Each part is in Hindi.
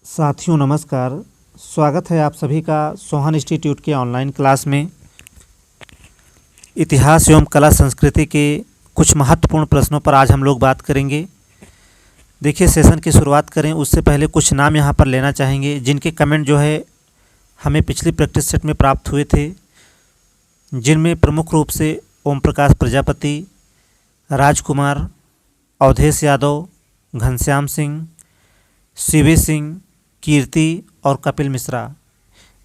साथियों नमस्कार। स्वागत है आप सभी का सोहन इंस्टीट्यूट के ऑनलाइन क्लास में। इतिहास एवं कला संस्कृति के कुछ महत्वपूर्ण प्रश्नों पर आज हम लोग बात करेंगे। देखिए, सेशन की शुरुआत करें उससे पहले कुछ नाम यहाँ पर लेना चाहेंगे जिनके कमेंट जो है हमें पिछली प्रैक्टिस सेट में प्राप्त हुए थे, जिनमें प्रमुख रूप से ओम प्रकाश प्रजापति, राजकुमार, अवधेश यादव, घनश्याम सिंह, सीवी सिंह, कीर्ति और कपिल मिश्रा।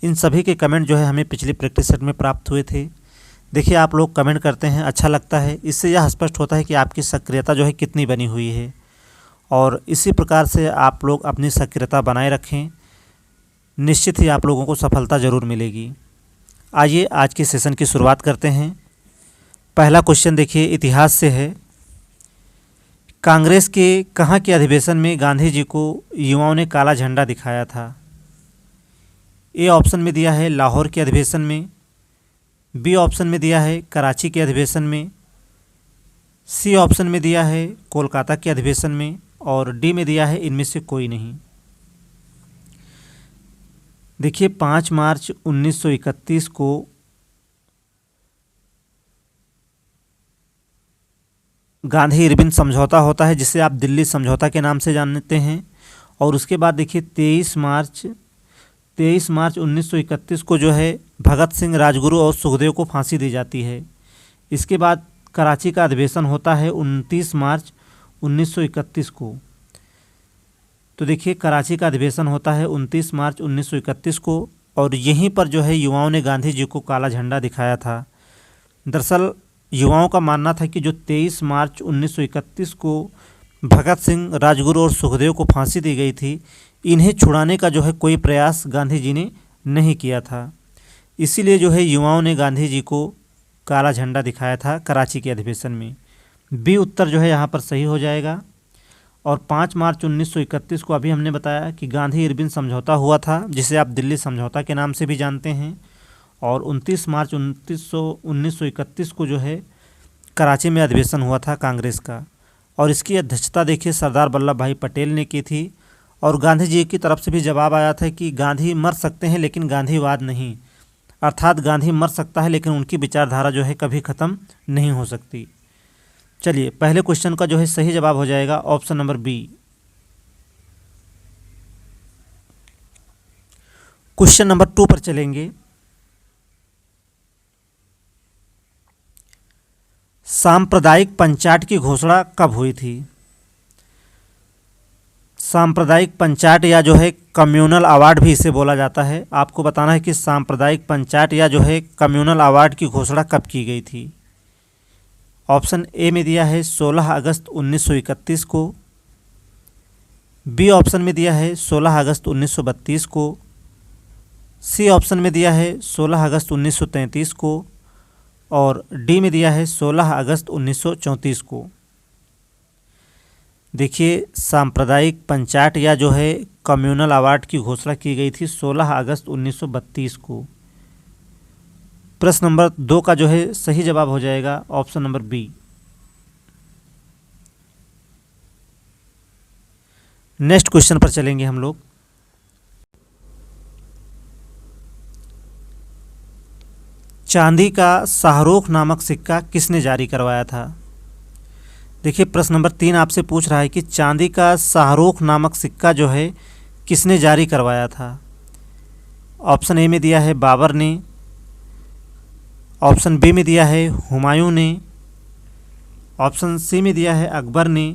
इन सभी के कमेंट जो है हमें पिछली प्रैक्टिस सेट में प्राप्त हुए थे। देखिए, आप लोग कमेंट करते हैं, अच्छा लगता है। इससे यह स्पष्ट होता है कि आपकी सक्रियता जो है कितनी बनी हुई है, और इसी प्रकार से आप लोग अपनी सक्रियता बनाए रखें। निश्चित ही आप लोगों को सफलता ज़रूर मिलेगी। आइए आज के सेशन की शुरुआत करते हैं। पहला क्वेश्चन देखिए, इतिहास से है। कांग्रेस के कहाँ के अधिवेशन में गांधी जी को युवाओं ने काला झंडा दिखाया था? ए ऑप्शन में दिया है लाहौर के अधिवेशन में, बी ऑप्शन में दिया है कराची के अधिवेशन में, सी ऑप्शन में दिया है कोलकाता के अधिवेशन में, और डी में दिया है इनमें से कोई नहीं। देखिए, 5 मार्च 1931 को गांधी इरविन समझौता होता है, जिसे आप दिल्ली समझौता के नाम से जानते हैं। और उसके बाद देखिए 23 मार्च 1931 को जो है भगत सिंह, राजगुरु और सुखदेव को फांसी दी जाती है। इसके बाद कराची का अधिवेशन होता है 29 मार्च 1931 को। तो देखिए, कराची का अधिवेशन होता है 29 मार्च 1931 को, और यहीं पर जो है युवाओं ने गांधी जी को काला झंडा दिखाया था। दरअसल युवाओं का मानना था कि जो 23 मार्च 1931 को भगत सिंह, राजगुरु और सुखदेव को फांसी दी गई थी, इन्हें छुड़ाने का जो है कोई प्रयास गांधी जी ने नहीं किया था। इसीलिए जो है युवाओं ने गांधी जी को काला झंडा दिखाया था कराची के अधिवेशन में। बी उत्तर जो है यहाँ पर सही हो जाएगा। और 5 मार्च 1931 को अभी हमने बताया कि गांधी इरविन समझौता हुआ था, जिसे आप दिल्ली समझौता के नाम से भी जानते हैं। और 29 मार्च 1931 को जो है कराची में अधिवेशन हुआ था कांग्रेस का, और इसकी अध्यक्षता देखिए सरदार वल्लभ भाई पटेल ने की थी। और गांधी जी की तरफ से भी जवाब आया था कि गांधी मर सकते हैं लेकिन गांधीवाद नहीं, अर्थात गांधी मर सकता है लेकिन उनकी विचारधारा जो है कभी ख़त्म नहीं हो सकती। चलिए, पहले क्वेश्चन का जो है सही जवाब हो जाएगा option number B. Question number 2 पर चलेंगे। सांप्रदायिक पंचायत की घोषणा कब हुई थी? सांप्रदायिक पंचायत या जो है कम्युनल अवार्ड भी इसे बोला जाता है। आपको बताना है कि सांप्रदायिक पंचायत या जो है कम्युनल अवार्ड की घोषणा कब की गई थी। ऑप्शन ए में दिया है 16 अगस्त 1931 को, बी ऑप्शन में दिया है 16 अगस्त 1932 को, सी ऑप्शन में दिया है 16 अगस्त 1933 को, और डी में दिया है 16 अगस्त 1934 को। देखिए, सांप्रदायिक पंचायत या जो है कम्युनल अवार्ड की घोषणा की गई थी 16 अगस्त 1932 को। प्रश्न नंबर 2 का जो है सही जवाब हो जाएगा option number B. Next question पर चलेंगे हम लोग। चांदी का शाहरुख नामक सिक्का किसने जारी करवाया था? देखिए, प्रश्न नंबर 3 आपसे पूछ रहा है कि चांदी का शाहरुख नामक सिक्का जो है किसने जारी करवाया था। ऑप्शन ए में दिया है बाबर ने, ऑप्शन बी में दिया है हुमायूं ने, ऑप्शन सी में दिया है अकबर ने,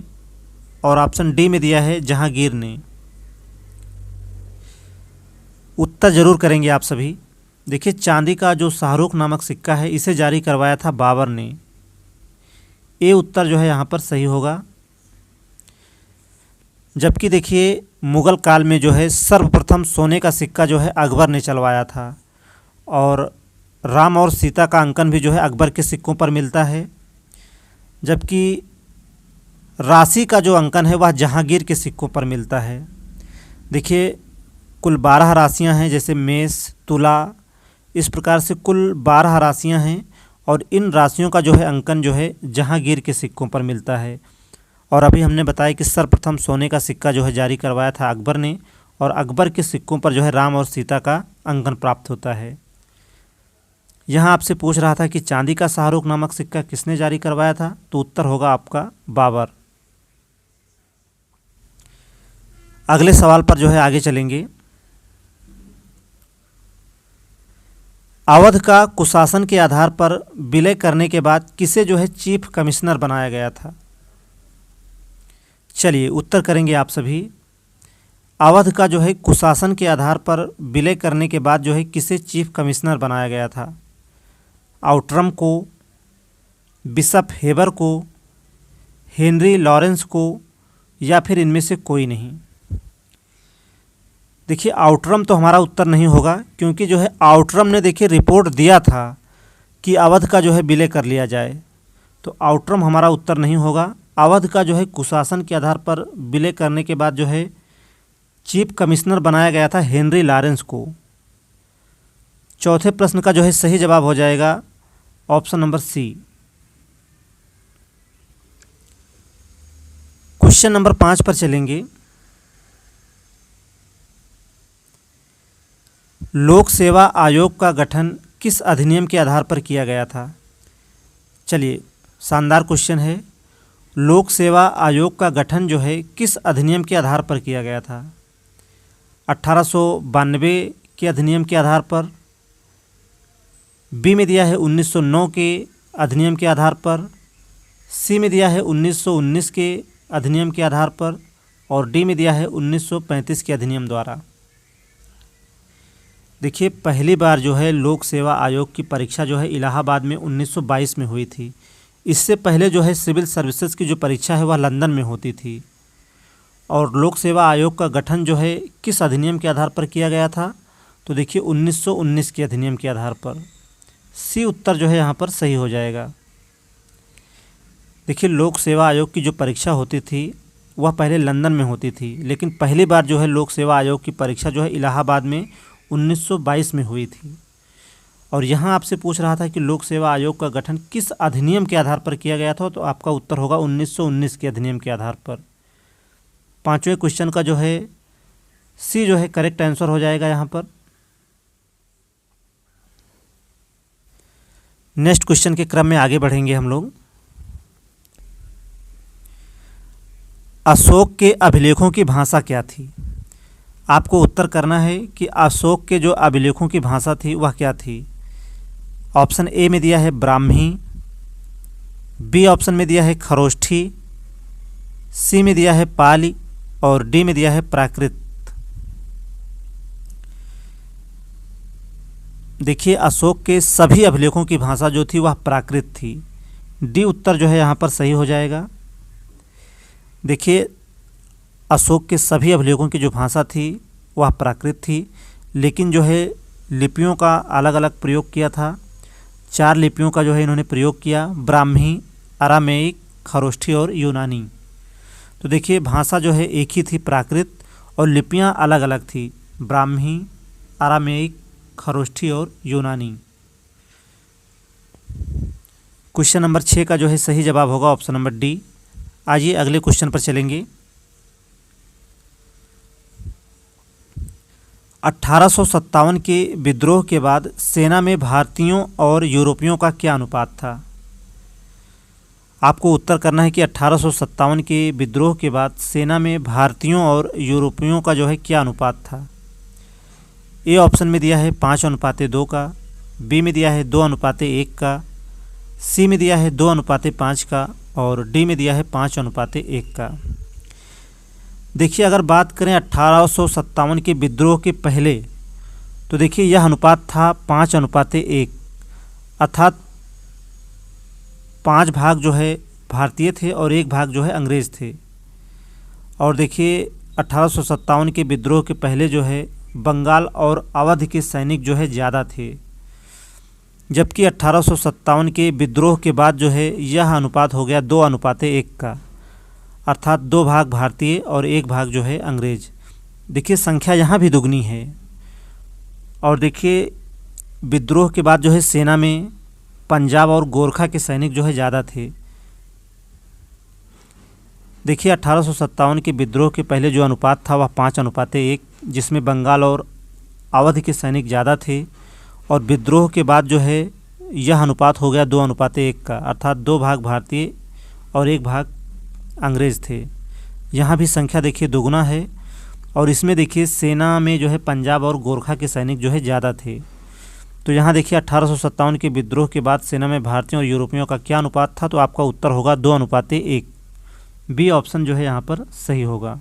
और ऑप्शन डी में दिया है जहांगीर ने। उत्तर जरूर करेंगे आप सभी। देखिए, चांदी का जो शाहरुख नामक सिक्का है इसे जारी करवाया था बाबर ने। ए उत्तर जो है यहाँ पर सही होगा। जबकि देखिए, मुग़ल काल में जो है सर्वप्रथम सोने का सिक्का जो है अकबर ने चलवाया था, और राम और सीता का अंकन भी जो है अकबर के सिक्कों पर मिलता है। जबकि राशि का जो अंकन है वह जहांगीर के सिक्कों पर मिलता है। देखिए, कुल 12 राशियाँ हैं, जैसे मेष, तुला, इस प्रकार से कुल 12 राशियाँ हैं, और इन राशियों का जो है अंकन जो है जहांगीर के सिक्कों पर मिलता है। और अभी हमने बताया कि सर्वप्रथम सोने का सिक्का जो है जारी करवाया था अकबर ने, और अकबर के सिक्कों पर जो है राम और सीता का अंकन प्राप्त होता है। यहाँ आपसे पूछ रहा था कि चांदी का शाहरुख नामक सिक्का किसने जारी करवाया था, तो उत्तर होगा आपका बाबर। अगले सवाल पर जो है आगे चलेंगे। अवध का कुशासन के आधार पर विलय करने के बाद किसे जो है चीफ कमिश्नर बनाया गया था। चलिए उत्तर करेंगे आप सभी। अवध का जो है कुशासन के आधार पर विलय करने के बाद जो है किसे चीफ कमिश्नर बनाया गया था। आउट्रम को, बिशप हेबर को, हेनरी लॉरेंस को, या फिर इनमें से कोई नहीं। देखिए आउट्रम तो हमारा उत्तर नहीं होगा, क्योंकि जो है आउट्रम ने देखिए रिपोर्ट दिया था कि अवध का जो है विलय कर लिया जाए, तो आउट्रम हमारा उत्तर नहीं होगा। अवध का जो है कुशासन के आधार पर विलय करने के बाद जो है चीफ कमिश्नर बनाया गया था हेनरी लॉरेंस को। चौथे प्रश्न का जो है सही जवाब हो जाएगा option number C. Question number 5 पर चलेंगे। लोक सेवा आयोग का गठन किस अधिनियम के आधार पर किया गया था। चलिए शानदार क्वेश्चन है। लोक सेवा आयोग का गठन जो है किस अधिनियम के आधार पर किया गया था। 1892 के अधिनियम के आधार पर, बी में दिया है 1909 के अधिनियम के आधार पर, सी में दिया है 1919 के अधिनियम के आधार पर, और डी में दिया है 1935 के अधिनियम द्वारा। देखिए पहली बार जो है लोक सेवा आयोग की परीक्षा जो है इलाहाबाद में 1922 में हुई थी। इससे पहले जो है सिविल सर्विसेज की जो परीक्षा है वह लंदन में होती थी। और लोक सेवा आयोग का गठन जो है किस अधिनियम के आधार पर किया गया था, तो देखिए 1919 के अधिनियम के आधार पर। सी उत्तर जो है यहाँ पर सही हो जाएगा। देखिए लोक सेवा आयोग की जो परीक्षा होती थी वह पहले लंदन में होती थी, लेकिन पहली बार जो है लोक सेवा आयोग की परीक्षा जो है इलाहाबाद में 1922 में हुई थी। और यहाँ आपसे पूछ रहा था कि लोक सेवा आयोग का गठन किस अधिनियम के आधार पर किया गया था, तो आपका उत्तर होगा 1919 के अधिनियम के आधार पर। पांचवें क्वेश्चन का जो है सी जो है करेक्ट आंसर हो जाएगा यहाँ पर। नेक्स्ट क्वेश्चन के क्रम में आगे बढ़ेंगे हम लोग। अशोक के अभिलेखों की भाषा क्या थी। आपको उत्तर करना है कि अशोक के जो अभिलेखों की भाषा थी वह क्या थी। ऑप्शन ए में दिया है ब्राह्मी, बी ऑप्शन में दिया है खरोष्ठी, सी में दिया है पाली, और डी में दिया है प्राकृत। देखिए अशोक के सभी अभिलेखों की भाषा जो थी वह प्राकृत थी। डी उत्तर जो है यहाँ पर सही हो जाएगा। देखिए अशोक के सभी अभिलेखों की जो भाषा थी वह प्राकृत थी, लेकिन जो है लिपियों का अलग अलग प्रयोग किया था। 4 लिपियों का जो है इन्होंने प्रयोग किया, ब्राह्मी, अरामेइक, खरोष्ठी और यूनानी। तो देखिए भाषा जो है एक ही थी प्राकृत, और लिपियां अलग अलग थी, ब्राह्मी, अरामेइक, खरोष्ठी और यूनानी। क्वेश्चन नंबर 6 का जो है सही जवाब होगा ऑप्शन नंबर डी। आइए अगले क्वेश्चन पर चलेंगे। 1857 के विद्रोह के बाद सेना में भारतीयों और यूरोपियों का क्या अनुपात था। आपको उत्तर करना है कि 1857 के विद्रोह के बाद सेना में भारतीयों और यूरोपियों का जो है क्या अनुपात था। ए ऑप्शन में दिया है 5:2 का, बी में दिया है 2:1 का, सी में दिया है 2:5 का, और डी में दिया है 5:1 का। देखिए अगर बात करें 1857 के विद्रोह के पहले, तो देखिए यह अनुपात था 5:1, अर्थात 5 भाग जो है भारतीय थे और 1 भाग जो है अंग्रेज़ थे। और देखिए 1857 के विद्रोह के पहले जो है बंगाल और अवध के सैनिक जो है ज़्यादा थे, जबकि 1857 के विद्रोह के बाद जो है यह अनुपात हो गया 2:1 का, अर्थात 2 भाग भारतीय और 1 भाग जो है अंग्रेज। देखिए संख्या यहाँ भी दुगनी है। और देखिए विद्रोह के बाद जो है सेना में पंजाब और गोरखा के सैनिक जो है ज़्यादा थे। देखिए 1857 के विद्रोह के पहले जो अनुपात था वह 5:1, जिसमें बंगाल और अवध के सैनिक ज़्यादा थे, और विद्रोह के बाद जो है यह अनुपात हो गया 2:1 का, अर्थात 2 भाग भारतीय और 1 भाग अंग्रेज़ थे। यहाँ भी संख्या देखिए दोगुना है, और इसमें देखिए सेना में जो है पंजाब और गोरखा के सैनिक जो है ज़्यादा थे। तो यहाँ देखिए 1857 के विद्रोह के बाद सेना में भारतीयों और यूरोपियों का क्या अनुपात था, तो आपका उत्तर होगा 2:1। बी ऑप्शन जो है यहाँ पर सही होगा।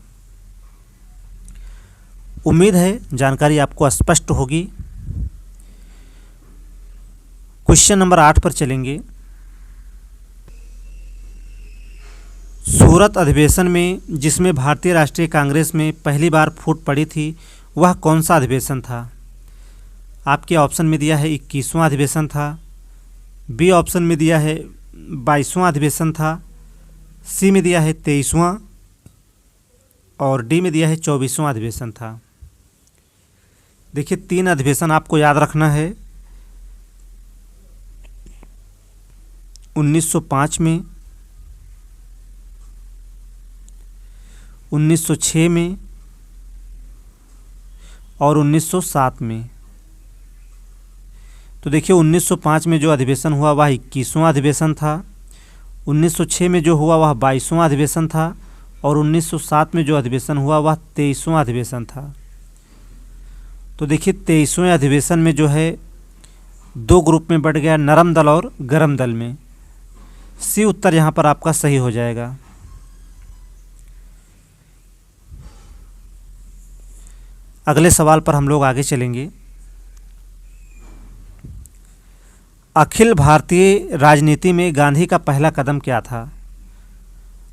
उम्मीद है जानकारी आपको स्पष्ट होगी। क्वेश्चन नंबर 8 पर चलेंगे। सूरत अधिवेशन में जिसमें भारतीय राष्ट्रीय कांग्रेस में पहली बार फूट पड़ी थी, वह कौन सा अधिवेशन था? आपके ऑप्शन में दिया है 21वां अधिवेशन था, बी ऑप्शन में दिया है 22वां अधिवेशन था, सी में दिया है 23वां, और डी में दिया है 24वां अधिवेशन था। देखिए 3 अधिवेशन आपको याद रखना है। 1905 में, 1906 में और 1907 में। तो देखिए 1905 में जो अधिवेशन हुआ वह 21वां अधिवेशन था, 1906 में जो हुआ वह 22वां अधिवेशन था, और 1907 में जो अधिवेशन हुआ वह 23वां अधिवेशन था। तो देखिए 23वें अधिवेशन में जो है 2 ग्रुप में बढ़ गया, नरम दल और गरम दल में। सी उत्तर यहाँ पर आपका सही हो जाएगा। अगले सवाल पर हम लोग आगे चलेंगे। अखिल भारतीय राजनीति में गांधी का पहला कदम क्या था?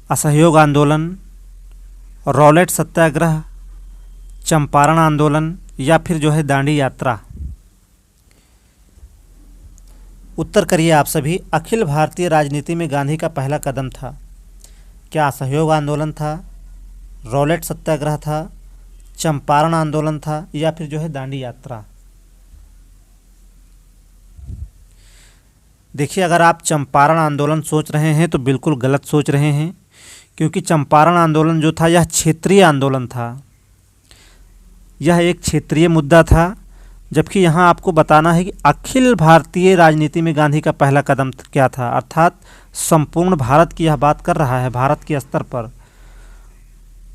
असहयोग आंदोलन, रॉलेट सत्याग्रह, चंपारण आंदोलन, या फिर जो है दांडी यात्रा? उत्तर करिए आप सभी। अखिल भारतीय राजनीति में गांधी का पहला कदम था, क्या असहयोग आंदोलन था, रॉलेट सत्याग्रह था, चंपारण आंदोलन था, या फिर जो है दांडी यात्रा? देखिए अगर आप चंपारण आंदोलन सोच रहे हैं तो बिल्कुल गलत सोच रहे हैं, क्योंकि चंपारण आंदोलन जो था यह क्षेत्रीय आंदोलन था, यह एक क्षेत्रीय मुद्दा था। जबकि यहाँ आपको बताना है कि अखिल भारतीय राजनीति में गांधी का पहला कदम क्या था, अर्थात संपूर्ण भारत की यह बात कर रहा है, भारत के स्तर पर।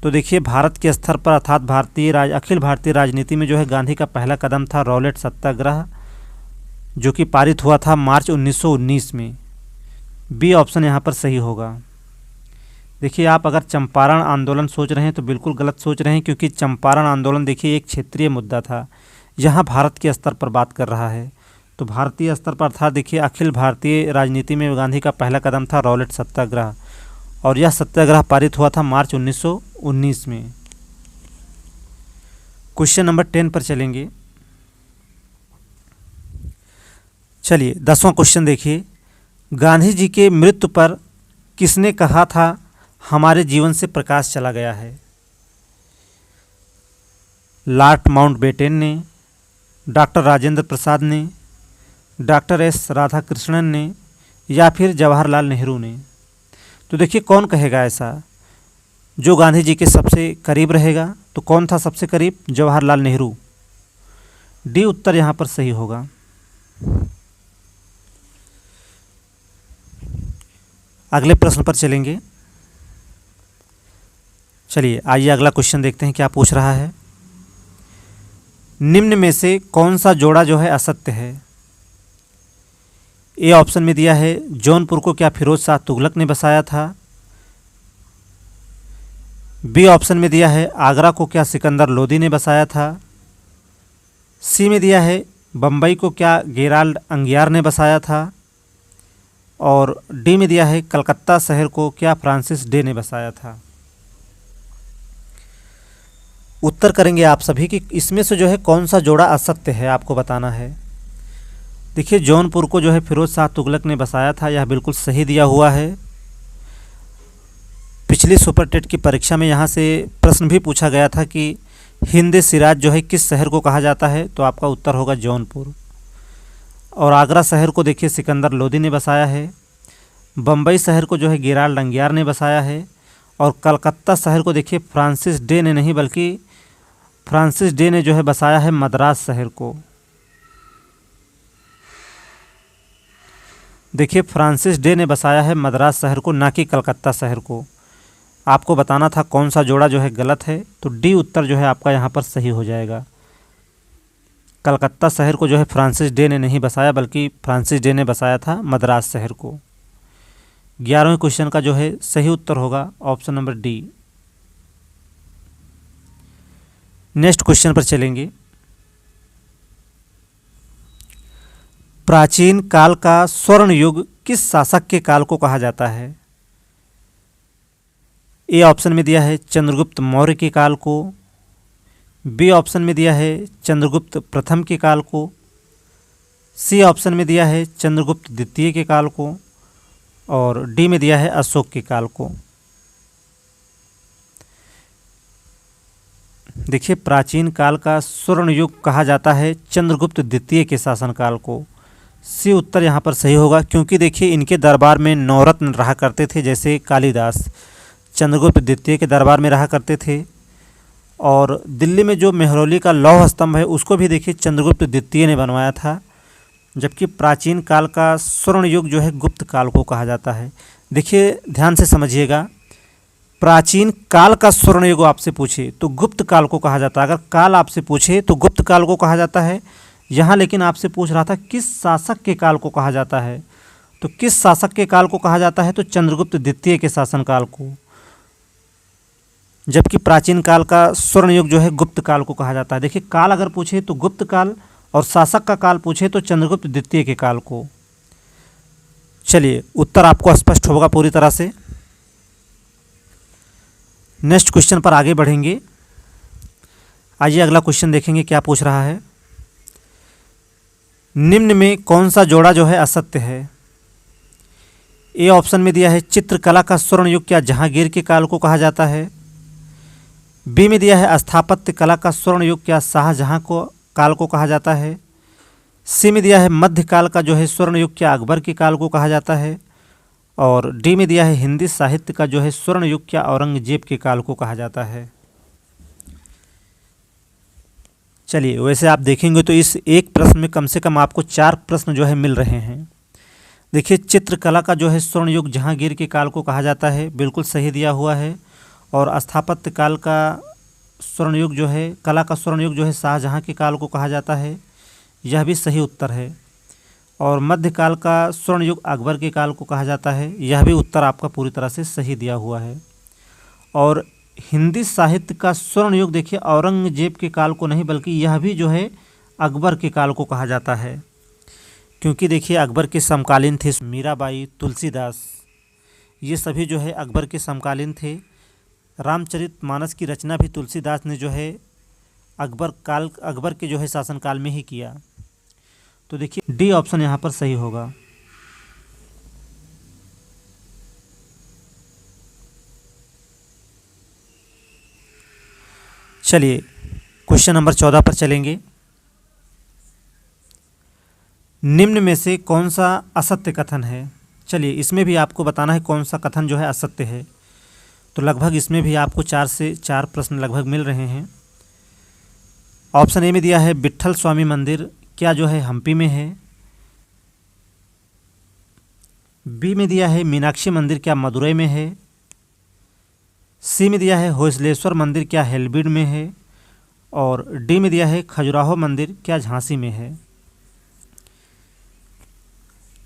तो देखिए भारत के स्तर पर अर्थात अखिल भारतीय राजनीति में जो है गांधी का पहला कदम था रॉलेट सत्याग्रह, जो कि पारित हुआ था मार्च 1919 में। बी ऑप्शन यहाँ पर सही होगा। देखिए आप अगर चंपारण आंदोलन सोच रहे हैं तो बिल्कुल गलत सोच रहे हैं, क्योंकि चंपारण आंदोलन देखिए एक क्षेत्रीय मुद्दा था, यहाँ भारत के स्तर पर बात कर रहा है। तो भारतीय स्तर पर था देखिए अखिल भारतीय राजनीति में गांधी का पहला कदम था रॉलेट सत्याग्रह, और यह सत्याग्रह पारित हुआ था मार्च 1919 में। क्वेश्चन नंबर 10 पर चलेंगे। चलिए 10वां क्वेश्चन देखिए। गांधी जी के मृत्यु पर किसने कहा था हमारे जीवन से प्रकाश चला गया है? लॉर्ड माउंटबेटन ने, डॉक्टर राजेंद्र प्रसाद ने, डॉक्टर एस राधाकृष्णन ने, या फिर जवाहरलाल नेहरू ने? तो देखिए कौन कहेगा ऐसा, जो गांधी जी के सबसे करीब रहेगा। तो कौन था सबसे करीब? जवाहरलाल नेहरू। डी उत्तर यहाँ पर सही होगा। अगले प्रश्न पर चलेंगे। चलिए आइए अगला क्वेश्चन देखते हैं क्या पूछ रहा है। निम्न में से कौन सा जोड़ा जो है असत्य है? ए ऑप्शन में दिया है जौनपुर को क्या फिरोज शाह तुगलक ने बसाया था, बी ऑप्शन में दिया है आगरा को क्या सिकंदर लोदी ने बसाया था, सी में दिया है बम्बई को क्या गेराल्ड अंगियार ने बसाया था, और डी में दिया है कलकत्ता शहर को क्या फ्रांसिस डे ने बसाया था। उत्तर करेंगे आप सभी कि इसमें से जो है कौन सा जोड़ा असत्य है, आपको बताना है। देखिए जौनपुर को जो है फिरोज शाह तुगलक ने बसाया था, यह बिल्कुल सही दिया हुआ है। पिछली सुपर टेट की परीक्षा में यहाँ से प्रश्न भी पूछा गया था कि हिंद सिराज जो है किस शहर को कहा जाता है, तो आपका उत्तर होगा जौनपुर। और आगरा शहर को देखिए सिकंदर लोदी ने बसाया है, बम्बई शहर को जो है गेराल्ड अंगियार ने बसाया है, और कलकत्ता शहर को देखिए फ्रांसिस डे ने नहीं बल्कि फ्रांसिस डे ने जो है बसाया है मद्रास शहर को। देखिए फ्रांसिस डे ने बसाया है मद्रास शहर को, ना कि कलकत्ता शहर को। आपको बताना था कौन सा जोड़ा जो है गलत है, तो डी उत्तर जो है आपका यहाँ पर सही हो जाएगा। कलकत्ता शहर को जो है फ्रांसिस डे ने नहीं बसाया बल्कि फ्रांसिस डे ने बसाया था मद्रास शहर को। 11वें क्वेश्चन का जो है सही उत्तर होगा option number D. Next question पर चलेंगे। प्राचीन काल का स्वर्ण युग किस शासक के काल को कहा जाता है? ए ऑप्शन में दिया है चंद्रगुप्त मौर्य के काल को, बी ऑप्शन में दिया है चंद्रगुप्त प्रथम के काल को, सी ऑप्शन में दिया है चंद्रगुप्त द्वितीय के काल को, और डी में दिया है अशोक के काल को। देखिए प्राचीन काल का स्वर्ण युग कहा जाता है चंद्रगुप्त द्वितीय के शासनकाल को। सी उत्तर यहाँ पर सही होगा, क्योंकि देखिए इनके दरबार में नवरत्न रहा करते थे, जैसे कालिदास चंद्रगुप्त द्वितीय के दरबार में रहा करते थे। और दिल्ली में जो मेहरौली का लौह स्तंभ है उसको भी देखिए चंद्रगुप्त द्वितीय ने बनवाया था। जबकि प्राचीन काल का स्वर्ण युग जो है गुप्त काल को कहा जाता है। देखिए ध्यान से समझिएगा, प्राचीन काल का स्वर्ण युग आपसे पूछे तो गुप्त काल को कहा जाता है। अगर काल आपसे पूछे तो गुप्त काल को कहा जाता है। यहाँ लेकिन आपसे पूछ रहा था किस शासक के काल को कहा जाता है, तो किस शासक के काल को कहा जाता है, तो चंद्रगुप्त द्वितीय के शासनकाल को। जबकि प्राचीन काल का स्वर्ण युग जो है गुप्त काल को कहा जाता है। देखिए काल अगर पूछे तो गुप्त काल, और शासक का काल पूछे तो चंद्रगुप्त द्वितीय के काल को। चलिए उत्तर आपको स्पष्ट होगा पूरी तरह से। नेक्स्ट क्वेश्चन पर आगे बढ़ेंगे। आइए अगला क्वेश्चन देखेंगे क्या पूछ रहा है। निम्न में कौन सा जोड़ा जो है असत्य है? ए ऑप्शन में दिया है चित्रकला का स्वर्ण युग क्या जहांगीर के काल को कहा जाता है, बी में दिया है स्थापत्य कला का स्वर्ण युग क्या शाहजहां को काल को कहा जाता है, सी में दिया है मध्यकाल का जो है स्वर्ण युग क्या अकबर के काल को कहा जाता है, और डी में दिया है हिंदी साहित्य का जो है स्वर्ण युग क्या औरंगजेब के काल को कहा जाता है। चलिए वैसे आप देखेंगे तो इस एक प्रश्न में कम से कम आपको 4 प्रश्न जो है मिल रहे हैं। देखिए चित्रकला का जो है स्वर्ण युग जहांगीर के काल को कहा जाता है, बिल्कुल सही दिया हुआ है। और स्थापत्य काल का स्वर्ण युग जो है, कला का स्वर्ण युग जो है शाहजहां के काल को कहा जाता है, यह भी सही उत्तर है। और मध्यकाल का स्वर्ण युग अकबर के काल को कहा जाता है, यह भी उत्तर आपका पूरी तरह से सही दिया हुआ है। और हिंदी साहित्य का स्वर्ण युग देखिए औरंगजेब के काल को नहीं बल्कि यह भी जो है अकबर के काल को कहा जाता है, क्योंकि देखिए अकबर के समकालीन थे मीराबाई, तुलसीदास, ये सभी जो है अकबर के समकालीन थे। रामचरितमानस की रचना भी तुलसीदास ने जो है अकबर के जो है शासनकाल में ही किया। तो देखिए डी ऑप्शन यहाँ पर सही होगा। चलिए क्वेश्चन नंबर 14 पर चलेंगे। निम्न में से कौन सा असत्य कथन है? चलिए इसमें भी आपको बताना है कौन सा कथन जो है असत्य है। तो लगभग इसमें भी आपको 4 से 4 प्रश्न लगभग मिल रहे हैं। ऑप्शन ए में दिया है विट्ठल स्वामी मंदिर क्या जो है हम्पी में है, बी में दिया है मीनाक्षी मंदिर क्या मदुरई में है, सी में दिया है होयसलेश्वर मंदिर क्या हेल्बिड में है, और डी में दिया है खजुराहो मंदिर क्या झांसी में है।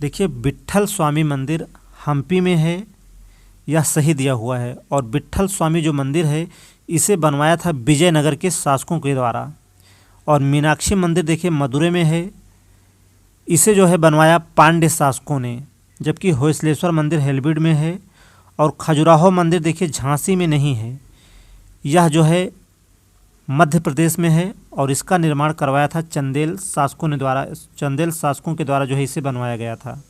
देखिए विट्ठल स्वामी मंदिर हम्पी में है, यह सही दिया हुआ है। और विट्ठल स्वामी जो मंदिर है इसे बनवाया था विजयनगर के शासकों के द्वारा। और मीनाक्षी मंदिर देखिए मदुरै में है, इसे जो है बनवाया पांड्य शासकों ने। जबकि होयसलेश्वर मंदिर हेल्बिड में है, और खजुराहो मंदिर देखिए झांसी में नहीं है, यह जो है मध्य प्रदेश में है। और इसका निर्माण करवाया था चंदेल शासकों के द्वारा जो है इसे बनवाया गया था।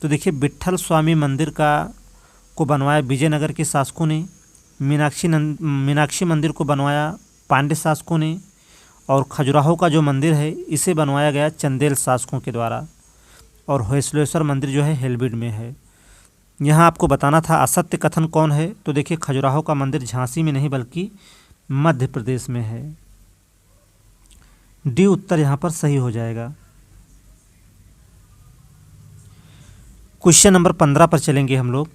तो देखिए विट्ठल स्वामी मंदिर को बनवाया विजयनगर के शासकों ने, मीनाक्षी मंदिर को बनवाया पांड्य शासकों ने, और खजुराहो का जो मंदिर है इसे बनवाया गया चंदेल शासकों के द्वारा, और होयसलेश्वर मंदिर जो है हेल्बिड में है। यहाँ आपको बताना था असत्य कथन कौन है, तो देखिए खजुराहो का मंदिर झांसी में नहीं बल्कि मध्य प्रदेश में है। डी उत्तर यहाँ पर सही हो जाएगा। क्वेश्चन नंबर 15 पर चलेंगे हम लोग।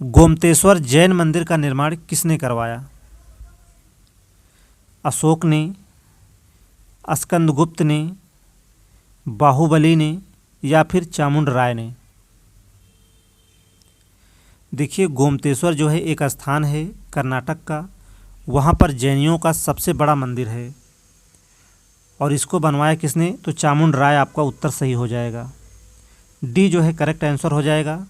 गोमतेश्वर जैन मंदिर का निर्माण किसने करवाया? अशोक ने, स्कंदगुप्त ने, बाहुबली ने या फिर चामुंड राय ने? देखिए गोमतेश्वर जो है एक स्थान है कर्नाटक का, वहाँ पर जैनियों का सबसे बड़ा मंदिर है और इसको बनवाया किसने? तो चामुंड राय आपका उत्तर सही हो जाएगा। डी जो है करेक्ट आंसर हो जाएगा।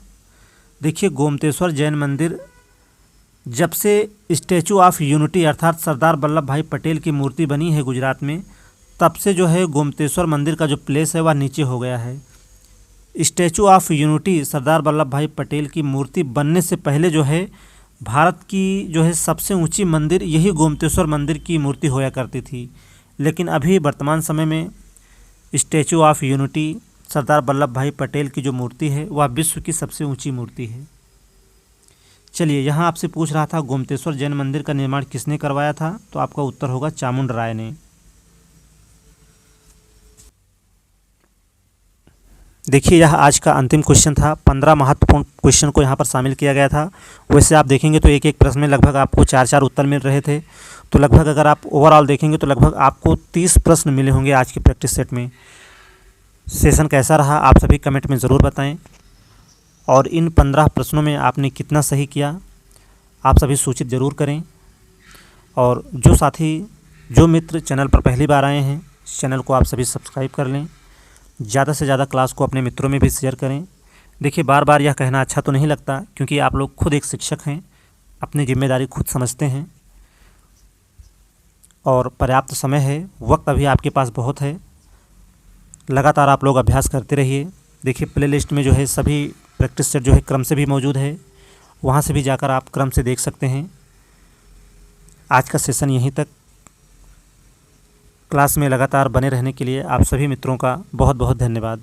देखिए गोमतेश्वर जैन मंदिर जब से स्टैचू ऑफ यूनिटी अर्थात सरदार वल्लभ भाई पटेल की मूर्ति बनी है गुजरात में, तब से जो है गोमतेश्वर मंदिर का जो प्लेस है वह नीचे हो गया है। Statue of unity Sardar Vallabh भाई पटेल की मूर्ति बनने से पहले जो है भारत की जो है सबसे ऊंची मंदिर यही गोमतेश्वर मंदिर की मूर्ति होया करती थी, लेकिन अभी वर्तमान समय में statue of unity Sardar Vallabh भाई पटेल की जो मूर्ति है वह विश्व की सबसे ऊंची मूर्ति है। चलिए यहाँ आपसे पूछ रहा था गोमतेश्वर जैन मंदिर का निर्माण किसने करवाया था, तो आपका उत्तर होगा चामुंड राय ने। देखिए यह आज का अंतिम क्वेश्चन था। 15 महत्वपूर्ण क्वेश्चन को यहाँ पर शामिल किया गया था। वैसे आप देखेंगे तो एक एक प्रश्न में लगभग आपको 4-4 उत्तर मिल रहे थे, तो लगभग अगर आप ओवरऑल देखेंगे तो लगभग आपको 30 प्रश्न मिले होंगे आज के प्रैक्टिस सेट में। सेशन कैसा रहा आप सभी कमेंट में ज़रूर बताएं और इन 15 प्रश्नों में आपने कितना सही किया आप सभी सूचित ज़रूर करें। और जो साथी जो मित्र चैनल पर पहली बार आए हैं चैनल को आप सभी सब्सक्राइब कर लें। ज़्यादा से ज़्यादा क्लास को अपने मित्रों में भी शेयर करें। देखिए बार बार यह कहना अच्छा तो नहीं लगता, क्योंकि आप लोग खुद एक शिक्षक हैं, अपनी जिम्मेदारी खुद समझते हैं और पर्याप्त समय है, वक्त अभी आपके पास बहुत है। लगातार आप लोग अभ्यास करते रहिए। देखिए प्लेलिस्ट में जो है सभी प्रैक्टिस सेट जो है क्रम से भी मौजूद है, वहाँ से भी जाकर आप क्रम से देख सकते हैं। आज का सेशन यहीं तक। क्लास में लगातार बने रहने के लिए आप सभी मित्रों का बहुत बहुत धन्यवाद।